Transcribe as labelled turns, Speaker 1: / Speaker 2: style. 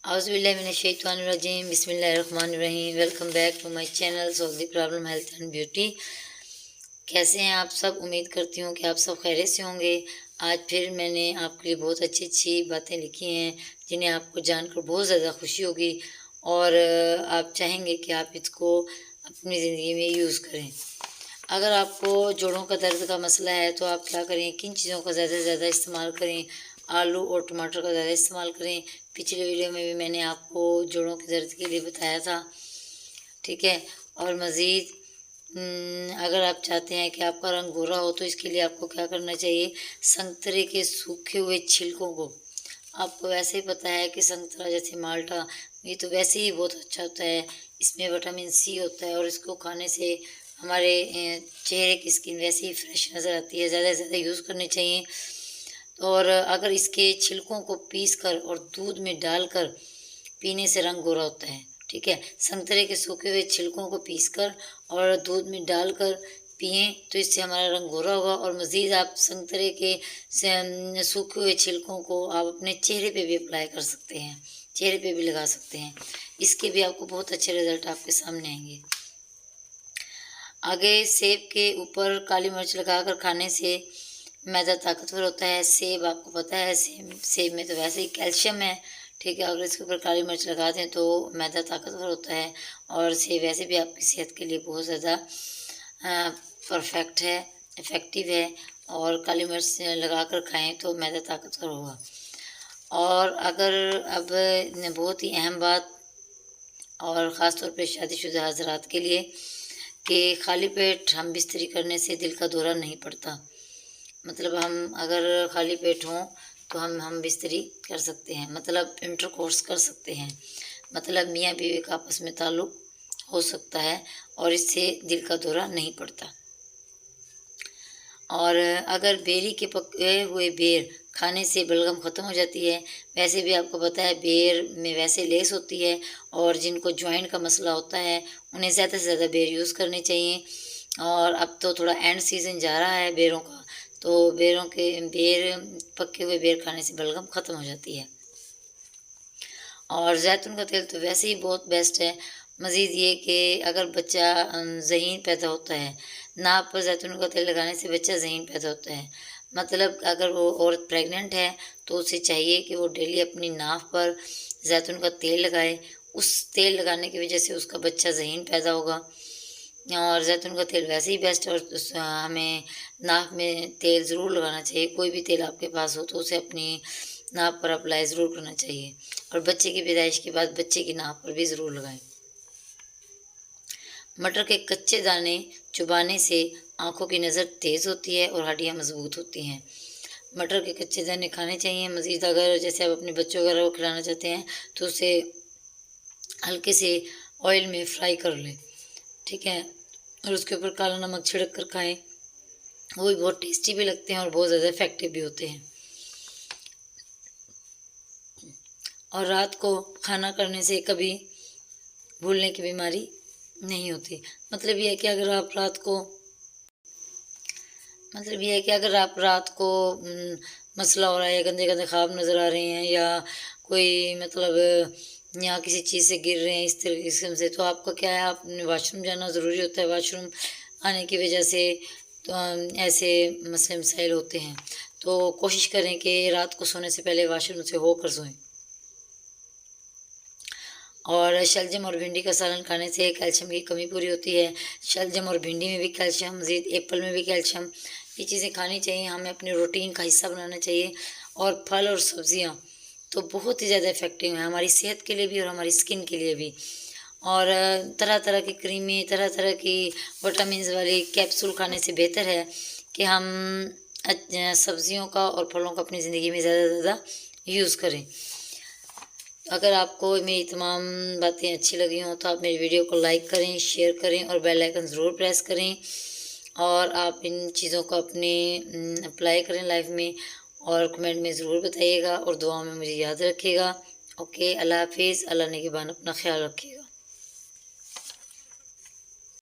Speaker 1: औज़ुबिल्लाहिमिनश्शैतानिर्रजीम बिस्मिल्लाहिर्रहमानिर्रहीम। Welcome back to my channel solve the problem health and beauty. कैसे हैं आप सब? उम्मीद करती हूँ कि आप सब खैरियत से होंगे। आज फिर मैंने आपके लिए बहुत अच्छी अच्छी बातें लिखी हैं जिन्हें आपको जानकर बहुत ज़्यादा खुशी होगी और आप चाहेंगे कि आप इसको अपनी ज़िंदगी में यूज़ करें। अगर आपको जोड़ों का दर्द का मसला है तो आप क्या करें, किन चीज़ों का ज़्यादा से ज़्यादा इस्तेमाल करें? आलू और टमाटर का ज़्यादा इस्तेमाल करें। पिछले वीडियो में भी मैंने आपको जोड़ों के दर्द के लिए बताया था, ठीक है। और मज़ीद अगर आप चाहते हैं कि आपका रंग गोरा हो तो इसके लिए आपको क्या करना चाहिए, संतरे के सूखे हुए छिलकों को, आपको वैसे ही पता है कि संतरा जैसे माल्टा ये तो वैसे ही बहुत अच्छा होता है, इसमें विटामिन सी होता है और इसको खाने से हमारे चेहरे की स्किन वैसे ही फ्रेश नज़र आती है। ज़्यादा से ज़्यादा यूज़ करनी चाहिए। और अगर इसके छिलकों को पीस कर और दूध में डालकर पीने से रंग गोरा होता है, ठीक है। संतरे के सूखे हुए छिलकों को पीसकर और दूध में डालकर पिएं तो इससे हमारा रंग गोरा होगा। और मज़ीद आप संतरे के सूखे हुए छिलकों को आप अपने चेहरे पे भी अप्लाई कर सकते हैं, चेहरे पे भी लगा सकते हैं। इसके भी आपको बहुत अच्छे रिजल्ट आपके सामने आएंगे। आगे सेब के ऊपर काली मिर्च लगाकर खाने से मैदा ताकतवर होता है। सेब आपको पता है, सेब में तो वैसे ही कैल्शियम है, ठीक है। अगर इसके ऊपर काली मिर्च लगा दें तो मैदा ताकतवर होता है और सेब वैसे भी आपकी सेहत के लिए बहुत ज़्यादा परफेक्ट है, इफ़ेक्टिव है। और काली मिर्च लगा कर खाएँ तो मैदा ताकतवर होगा। और अगर अब बहुत ही अहम बात और ख़ास तौर पे शादीशुदा हज़रात के लिए कि खाली पेट हम बिस्तरी करने से दिल का दौरा नहीं पड़ता। मतलब हम अगर खाली पेट हों तो हम बिस्तरी कर सकते हैं, मतलब इंटरकोर्स कर सकते हैं, मतलब मियाँ बीवी का आपस में ताल्लुक़ हो सकता है और इससे दिल का दौरा नहीं पड़ता। और अगर बेरी के पके हुए बेर खाने से बलगम ख़त्म हो जाती है। वैसे भी आपको पता है बेर में वैसे लेस होती है और जिनको जॉइंट का मसला होता है उन्हें ज़्यादा से ज़्यादा बेर यूज़ करने चाहिए। और अब तो थोड़ा एंड सीज़न जा रहा है बेरों का, तो बेर पके हुए बेर खाने से बलगम ख़त्म हो जाती है। और जैतून का तेल तो वैसे ही बहुत बेस्ट है। मज़ीद ये कि अगर बच्चा ज़हीन पैदा होता है, नाक पर जैतून का तेल लगाने से बच्चा ज़हीन पैदा होता है। मतलब अगर वो औरत प्रेग्नेंट है तो उसे चाहिए कि वो डेली अपनी नाक पर जैतून का तेल लगाए। उस तेल लगाने की वजह से उसका बच्चा ज़हीन पैदा होगा। और जैतून का तेल वैसे ही बेस्ट है और हमें नाक में तेल ज़रूर लगाना चाहिए। कोई भी तेल आपके पास हो तो उसे अपनी नाक पर अप्लाई ज़रूर करना चाहिए। और बच्चे की पैदाइश के बाद बच्चे की नाक पर भी ज़रूर लगाएं। मटर के कच्चे दाने चुबाने से आँखों की नज़र तेज़ होती है और हड्डियाँ मजबूत होती हैं। मटर के कच्चे दाने खाने चाहिए। मज़ीद अगर जैसे आप अपने बच्चों वगैरह को खिलाना चाहते हैं तो उसे हल्के से ऑयल में फ्राई कर लें, ठीक है। और उसके ऊपर काला नमक छिड़क कर खाएँ, वो भी बहुत टेस्टी भी लगते हैं और बहुत ज़्यादा इफ़ेक्टिव भी होते हैं। और रात को खाना करने से कभी भूलने की बीमारी नहीं होती। मतलब ये है कि अगर आप रात को मसला हो रहा है या गंदे गंदे ख्वाब नज़र आ रहे हैं या कोई मतलब या किसी चीज़ से गिर रहे हैं इस तरह किस्म से, तो आपका क्या है, आपने वाशरूम जाना ज़रूरी होता है। वाशरूम आने की वजह से तो ऐसे मसले मसाइल होते हैं। तो कोशिश करें कि रात को सोने से पहले वाशरूम से होकर सोएं। और शलजम और भिंडी का सालन खाने से कैल्शियम की कमी पूरी होती है। शलजम और भिंडी में भी कैल्शियम, मज़ीद एप्पल में भी कैल्शियम, ये चीज़ें खानी चाहिए, हमें अपने रूटीन का हिस्सा बनाना चाहिए। और फल और सब्ज़ियाँ तो बहुत ही ज़्यादा इफ़ेक्टिव हैं हमारी सेहत के लिए भी और हमारी स्किन के लिए भी। और तरह तरह की क्रीमें, तरह तरह की विटामिन्स वाली कैप्सूल खाने से बेहतर है कि हम सब्ज़ियों का और फलों का अपनी ज़िंदगी में ज़्यादा से ज़्यादा यूज़ करें। अगर आपको मेरी तमाम बातें अच्छी लगी हों तो आप मेरी वीडियो को लाइक करें, शेयर करें और बेल आइकन ज़रूर प्रेस करें। और आप इन चीज़ों को अपने अप्लाई करें लाइफ में और कमेंट में ज़रूर बताइएगा और दुआओं में मुझे याद रखिएगा। ओके, अल्लाह हाफिज़। अल्लाह ने के बाद अपना ख्याल रखिएगा।